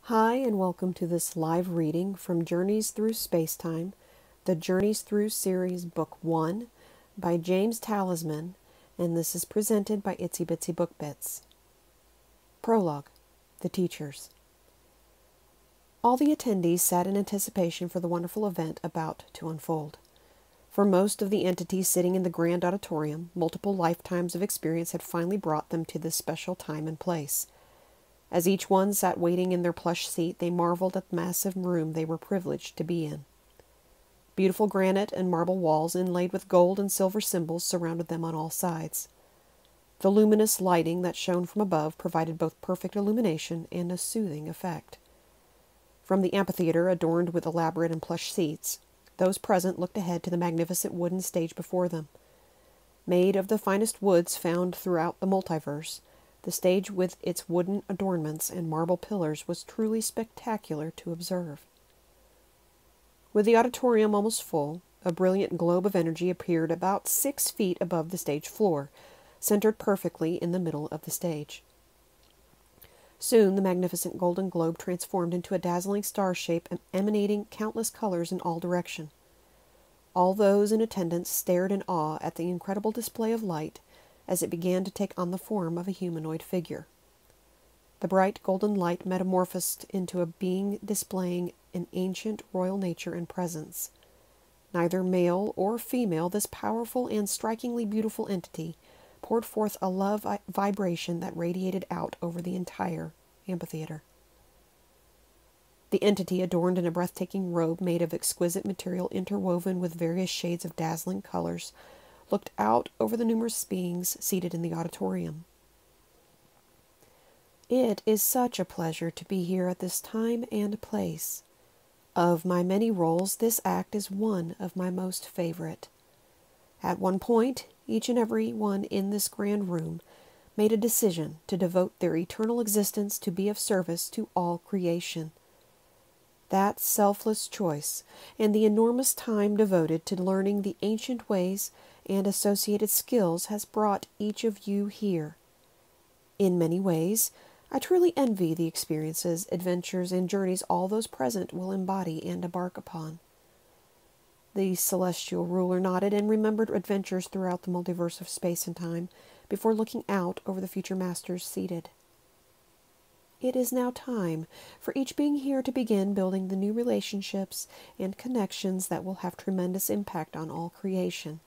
Hi, and welcome to this live reading from Journeys Through SpaceTime, the Journeys Through series, Book 1, by James Talisman, and this is presented by Itsy Bitsy Book Bits. Prologue: The Teachers. All the attendees sat in anticipation for the wonderful event about to unfold. For most of the entities sitting in the grand auditorium, multiple lifetimes of experience had finally brought them to this special time and place. As each one sat waiting in their plush seat, they marveled at the massive room they were privileged to be in. Beautiful granite and marble walls inlaid with gold and silver symbols surrounded them on all sides. The luminous lighting that shone from above provided both perfect illumination and a soothing effect. From the amphitheater, adorned with elaborate and plush seats, those present looked ahead to the magnificent wooden stage before them. Made of the finest woods found throughout the multiverse, the stage with its wooden adornments and marble pillars was truly spectacular to observe. With the auditorium almost full, a brilliant globe of energy appeared about 6 feet above the stage floor, centered perfectly in the middle of the stage. Soon the magnificent golden globe transformed into a dazzling star shape emanating countless colors in all directions. All those in attendance stared in awe at the incredible display of light as it began to take on the form of a humanoid figure. The bright golden light metamorphosed into a being displaying an ancient royal nature and presence. Neither male or female, this powerful and strikingly beautiful entity poured forth a love vibration that radiated out over the entire amphitheater. The entity, adorned in a breathtaking robe made of exquisite material interwoven with various shades of dazzling colors, looked out over the numerous beings seated in the auditorium. "It is such a pleasure to be here at this time and place. Of my many roles, this act is one of my most favorite. At one point, each and every one in this grand room made a decision to devote their eternal existence to be of service to all creation. That selfless choice and the enormous time devoted to learning the ancient ways and associated skills has brought each of you here. In many ways, I truly envy the experiences, adventures, and journeys all those present will embody and embark upon." The celestial ruler nodded and remembered adventures throughout the multiverse of space and time before looking out over the future masters seated. "It is now time for each being here to begin building the new relationships and connections that will have tremendous impact on all creation.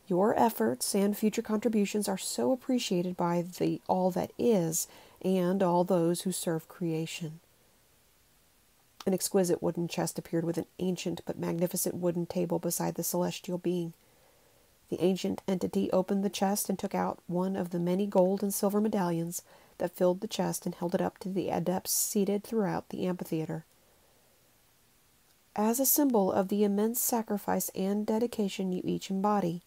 Your efforts and future contributions are so appreciated by the all that is and all those who serve creation." An exquisite wooden chest appeared with an ancient but magnificent wooden table beside the celestial being. The ancient entity opened the chest and took out one of the many gold and silver medallions that filled the chest and held it up to the adepts seated throughout the amphitheater. "As a symbol of the immense sacrifice and dedication you each embody,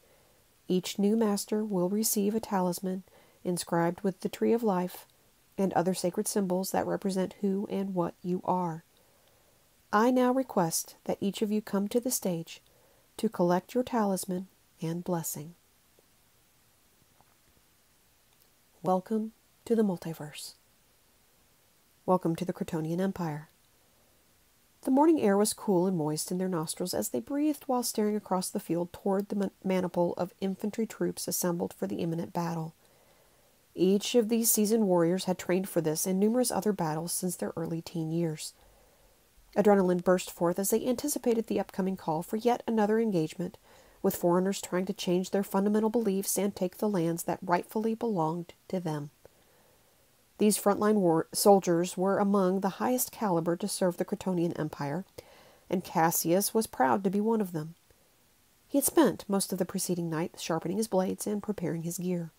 each new master will receive a talisman inscribed with the Tree of Life and other sacred symbols that represent who and what you are. I now request that each of you come to the stage to collect your talisman and blessing." Welcome to the multiverse. Welcome to the Kryptonian Empire. The morning air was cool and moist in their nostrils as they breathed while staring across the field toward the maniple of infantry troops assembled for the imminent battle. Each of these seasoned warriors had trained for this and numerous other battles since their early teen years. Adrenaline burst forth as they anticipated the upcoming call for yet another engagement, with foreigners trying to change their fundamental beliefs and take the lands that rightfully belonged to them. These frontline soldiers were among the highest caliber to serve the Kryptonian Empire, and Cassius was proud to be one of them. He had spent most of the preceding night sharpening his blades and preparing his gear.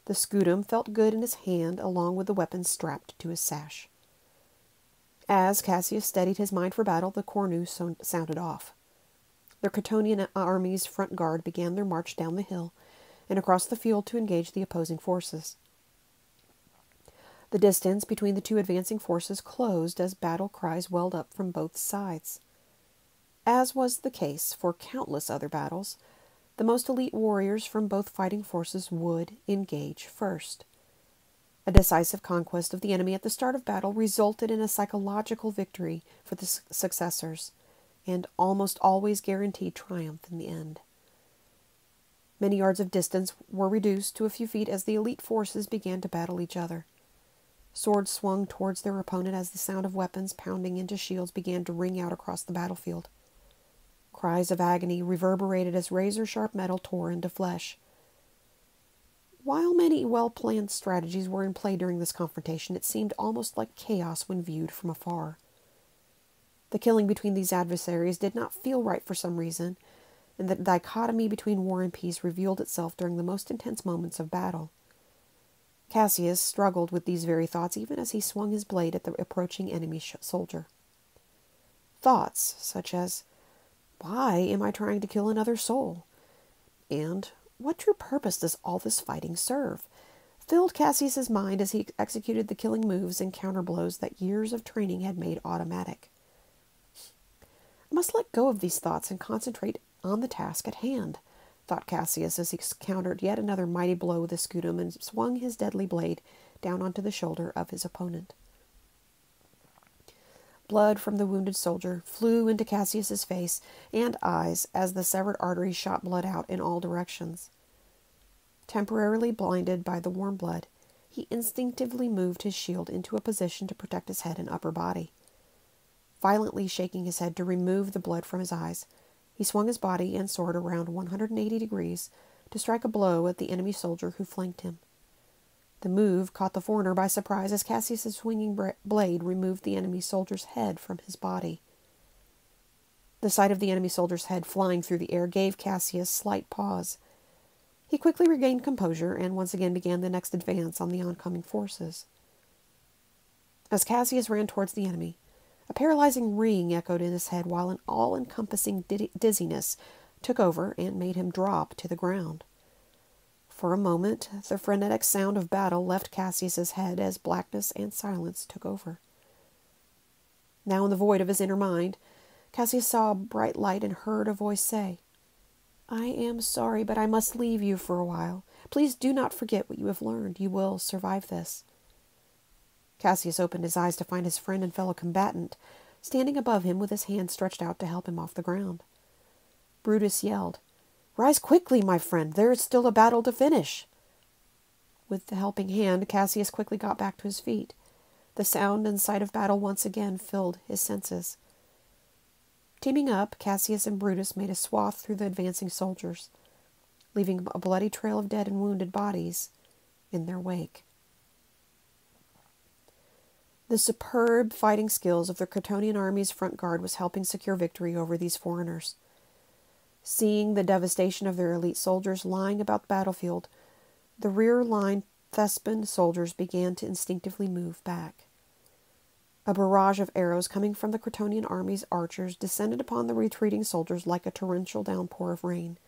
The scutum felt good in his hand, along with the weapons strapped to his sash. As Cassius steadied his mind for battle, the cornu sounded off. The Kryptonian army's front guard began their march down the hill and across the field to engage the opposing forces. The distance between the two advancing forces closed as battle cries welled up from both sides. As was the case for countless other battles, the most elite warriors from both fighting forces would engage first. A decisive conquest of the enemy at the start of battle resulted in a psychological victory for the successors, and almost always guaranteed triumph in the end. Many yards of distance were reduced to a few feet as the elite forces began to battle each other. Swords swung towards their opponent as the sound of weapons pounding into shields began to ring out across the battlefield. Cries of agony reverberated as razor-sharp metal tore into flesh. While many well-planned strategies were in play during this confrontation, it seemed almost like chaos when viewed from afar. The killing between these adversaries did not feel right for some reason, and the dichotomy between war and peace revealed itself during the most intense moments of battle. Cassius struggled with these very thoughts even as he swung his blade at the approaching enemy soldier. Thoughts such as, "Why am I trying to kill another soul?" and "What true purpose does all this fighting serve?" filled Cassius's mind as he executed the killing moves and counterblows that years of training had made automatic. "I must let go of these thoughts and concentrate on the task at hand," thought Cassius as he countered yet another mighty blow with his scutum and swung his deadly blade down onto the shoulder of his opponent. Blood from the wounded soldier flew into Cassius's face and eyes as the severed arteries shot blood out in all directions. Temporarily blinded by the warm blood, he instinctively moved his shield into a position to protect his head and upper body. Violently shaking his head to remove the blood from his eyes, he swung his body and sword around 180 degrees to strike a blow at the enemy soldier who flanked him. The move caught the foreigner by surprise as Cassius's swinging blade removed the enemy soldier's head from his body. The sight of the enemy soldier's head flying through the air gave Cassius slight pause. He quickly regained composure and once again began the next advance on the oncoming forces. As Cassius ran towards the enemy, a paralyzing ring echoed in his head while an all-encompassing dizziness took over and made him drop to the ground. For a moment, the frenetic sound of battle left Cassius's head as blackness and silence took over. Now in the void of his inner mind, Cassius saw a bright light and heard a voice say, "I am sorry, but I must leave you for a while. Please do not forget what you have learned. You will survive this." Cassius opened his eyes to find his friend and fellow combatant standing above him with his hand stretched out to help him off the ground. Brutus yelled, "Rise quickly, my friend. There is still a battle to finish." With the helping hand, Cassius quickly got back to his feet. The sound and sight of battle once again filled his senses. Teaming up, Cassius and Brutus made a swath through the advancing soldiers, leaving a bloody trail of dead and wounded bodies in their wake. The superb fighting skills of the Crotonian army's front guard was helping secure victory over these foreigners. Seeing the devastation of their elite soldiers lying about the battlefield, the rear-line Thespan soldiers began to instinctively move back. A barrage of arrows coming from the Crotonian army's archers descended upon the retreating soldiers like a torrential downpour of rain.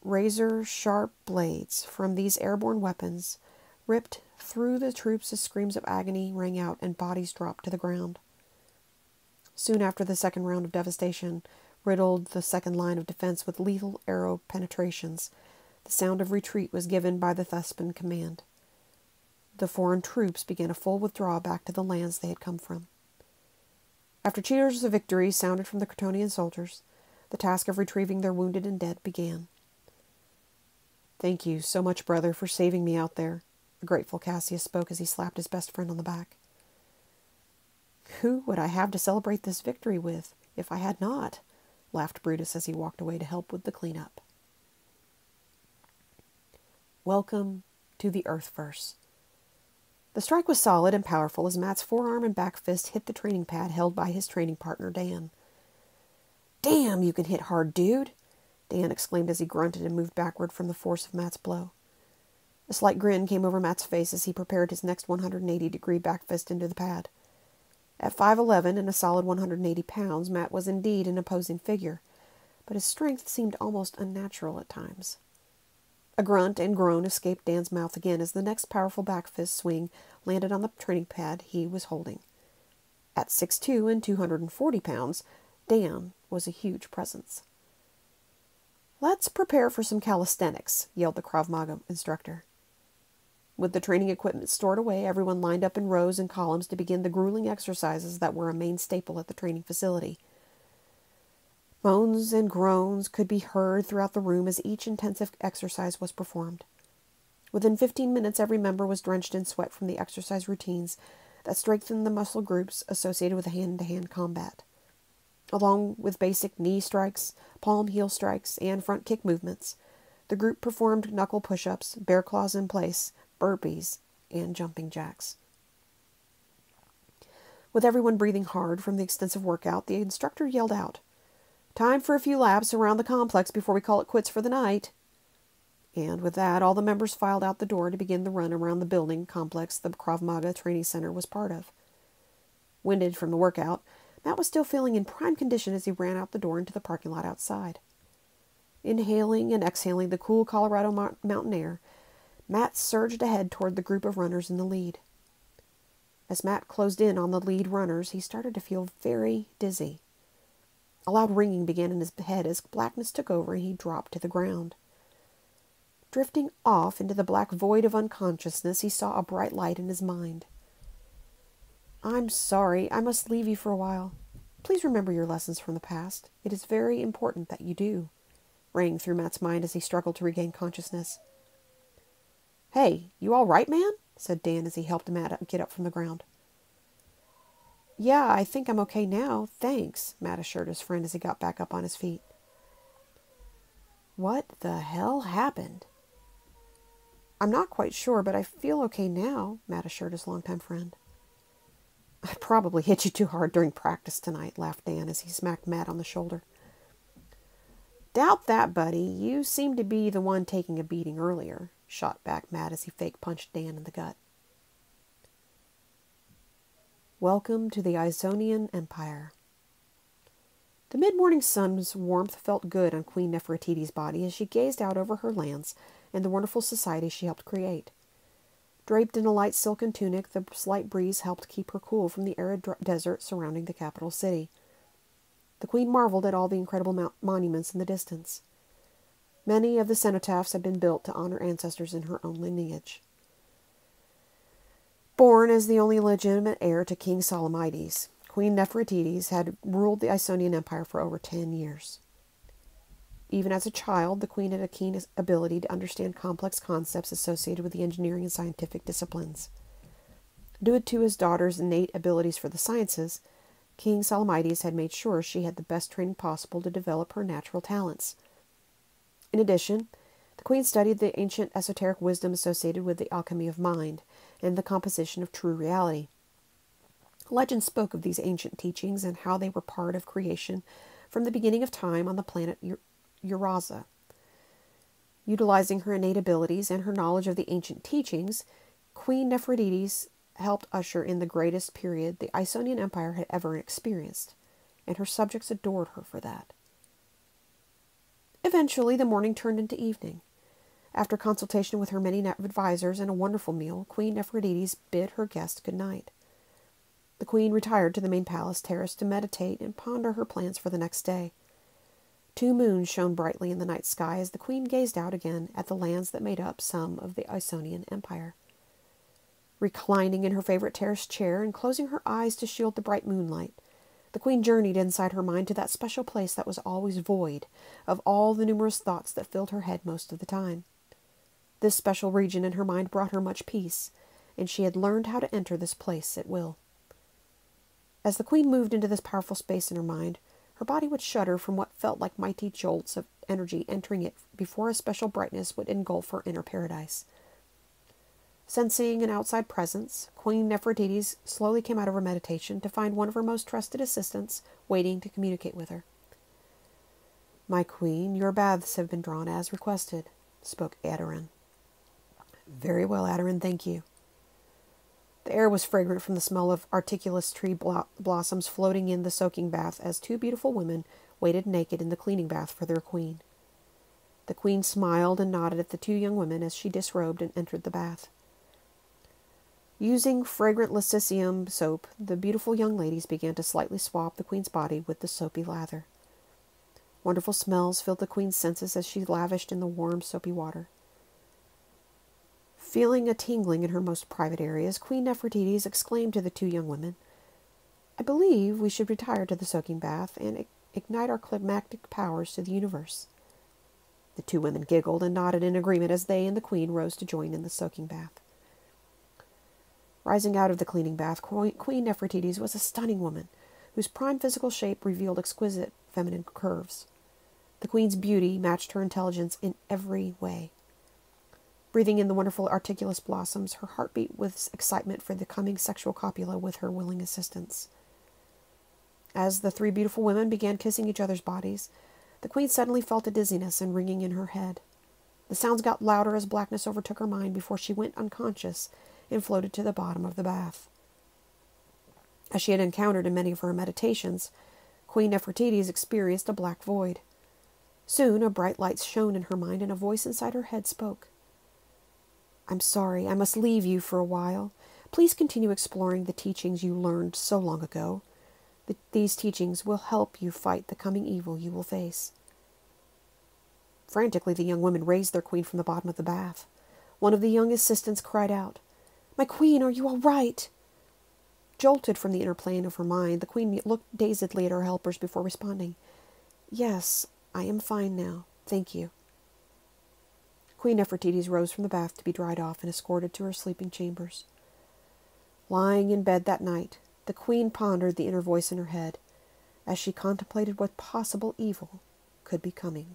Razor-sharp blades from these airborne weapons ripped through the troops as screams of agony rang out and bodies dropped to the ground. Soon after, the second round of devastation riddled the second line of defense with lethal arrow penetrations. The sound of retreat was given by the Thespan command. The foreign troops began a full withdrawal back to the lands they had come from. After cheers of victory sounded from the Crotonian soldiers, the task of retrieving their wounded and dead began. "Thank you so much, brother, for saving me out there," the grateful Cassius spoke as he slapped his best friend on the back. "Who would I have to celebrate this victory with if I had not?" laughed Brutus as he walked away to help with the cleanup. Welcome to the Earthverse. The strike was solid and powerful as Matt's forearm and back fist hit the training pad held by his training partner, Dan. "Damn, you can hit hard, dude!" Dan exclaimed as he grunted and moved backward from the force of Matt's blow. A slight grin came over Matt's face as he prepared his next 180-degree back fist into the pad. At 5'11" and a solid 180 pounds, Matt was indeed an imposing figure, but his strength seemed almost unnatural at times. A grunt and groan escaped Dan's mouth again as the next powerful back fist swing landed on the training pad he was holding. At 6'2" and 240 pounds, Dan was a huge presence. "Let's prepare for some calisthenics," yelled the Krav Maga instructor. With the training equipment stored away, everyone lined up in rows and columns to begin the grueling exercises that were a main staple at the training facility. Moans and groans could be heard throughout the room as each intensive exercise was performed. Within 15 minutes, every member was drenched in sweat from the exercise routines that strengthened the muscle groups associated with hand-to-hand combat. Along with basic knee strikes, palm heel strikes, and front kick movements, the group performed knuckle push-ups, bear claws in place, burpees, and jumping jacks. With everyone breathing hard from the extensive workout, the instructor yelled out, "Time for a few laps around the complex before we call it quits for the night." And with that, all the members filed out the door to begin the run around the building complex the Krav Maga Training Center was part of. Winded from the workout, Matt was still feeling in prime condition as he ran out the door into the parking lot outside. Inhaling and exhaling the cool Colorado mountain air, Matt surged ahead toward the group of runners in the lead. As Matt closed in on the lead runners, he started to feel very dizzy. A loud ringing began in his head as blackness took over and he dropped to the ground. Drifting off into the black void of unconsciousness, he saw a bright light in his mind. "I'm sorry, I must leave you for a while. Please remember your lessons from the past. It is very important that you do," rang through Matt's mind as he struggled to regain consciousness. "Hey, you all right, man?" said Dan as he helped Matt get up from the ground. "Yeah, I think I'm okay now, thanks," Matt assured his friend as he got back up on his feet. "What the hell happened?" "I'm not quite sure, but I feel okay now," Matt assured his longtime friend. "I probably hit you too hard during practice tonight," laughed Dan as he smacked Matt on the shoulder. "Doubt that, buddy. You seemed to be the one taking a beating earlier," shot back Matt as he fake punched Dan in the gut. Welcome to the Isonian Empire. The mid-morning sun's warmth felt good on Queen Nefertiti's body as she gazed out over her lands and the wonderful society she helped create. Draped in a light silken tunic, the slight breeze helped keep her cool from the arid desert surrounding the capital city. The queen marveled at all the incredible monuments in the distance. Many of the cenotaphs had been built to honor ancestors in her own lineage. Born as the only legitimate heir to King Ptolemaides, Queen Nefertiti had ruled the Isonian Empire for over 10 years. Even as a child, the queen had a keen ability to understand complex concepts associated with the engineering and scientific disciplines. Due to his daughter's innate abilities for the sciences, King Ptolemaides had made sure she had the best training possible to develop her natural talents. In addition, the queen studied the ancient esoteric wisdom associated with the alchemy of mind and the composition of true reality. Legend spoke of these ancient teachings and how they were part of creation from the beginning of time on the planet Uraza. Utilizing her innate abilities and her knowledge of the ancient teachings, Queen Nefertiti helped usher in the greatest period the Isonian Empire had ever experienced, and her subjects adored her for that. Eventually, the morning turned into evening. After consultation with her many advisors and a wonderful meal, Queen Nefertiti bid her guests good night. The queen retired to the main palace terrace to meditate and ponder her plans for the next day. 2 moons shone brightly in the night sky as the queen gazed out again at the lands that made up some of the Isonian Empire. Reclining in her favorite terrace chair and closing her eyes to shield the bright moonlight, the queen journeyed inside her mind to that special place that was always void of all the numerous thoughts that filled her head most of the time. This special region in her mind brought her much peace, and she had learned how to enter this place at will. As the queen moved into this powerful space in her mind, her body would shudder from what felt like mighty jolts of energy entering it before a special brightness would engulf her inner paradise. Sensing an outside presence, Queen Nefertiti slowly came out of her meditation to find one of her most trusted assistants waiting to communicate with her. "My queen, your baths have been drawn as requested," spoke Adoran. "Very well, Adoran, thank you." The air was fragrant from the smell of articulous tree blossoms floating in the soaking bath as 2 beautiful women waited naked in the cleaning bath for their queen. The queen smiled and nodded at the 2 young women as she disrobed and entered the bath. Using fragrant lycicium soap, the beautiful young ladies began to slightly swab the queen's body with the soapy lather. Wonderful smells filled the queen's senses as she lavished in the warm, soapy water. Feeling a tingling in her most private areas, Queen Nefertiti's exclaimed to the two young women, "I believe we should retire to the soaking bath and ignite our climactic powers to the universe." The two women giggled and nodded in agreement as they and the Queen rose to join in the soaking bath. Rising out of the cleaning bath, Queen Nefertiti's was a stunning woman, whose prime physical shape revealed exquisite feminine curves. The Queen's beauty matched her intelligence in every way. Breathing in the wonderful articulous blossoms, her heart beat with excitement for the coming sexual copula with her willing assistance. As the three beautiful women began kissing each other's bodies, the Queen suddenly felt a dizziness and ringing in her head. The sounds got louder as blackness overtook her mind before she went unconscious and floated to the bottom of the bath. As she had encountered in many of her meditations, Queen Nefertiti's experienced a black void. Soon a bright light shone in her mind, and a voice inside her head spoke. "I'm sorry, I must leave you for a while. Please continue exploring the teachings you learned so long ago. These teachings will help you fight the coming evil you will face." Frantically, the young women raised their queen from the bottom of the bath. One of the young assistants cried out, "My queen, are you all right?" Jolted from the inner plane of her mind, the queen looked dazedly at her helpers before responding, "Yes, I am fine now. Thank you." Queen Nefertiti rose from the bath to be dried off and escorted to her sleeping chambers. Lying in bed that night, the queen pondered the inner voice in her head as she contemplated what possible evil could be coming.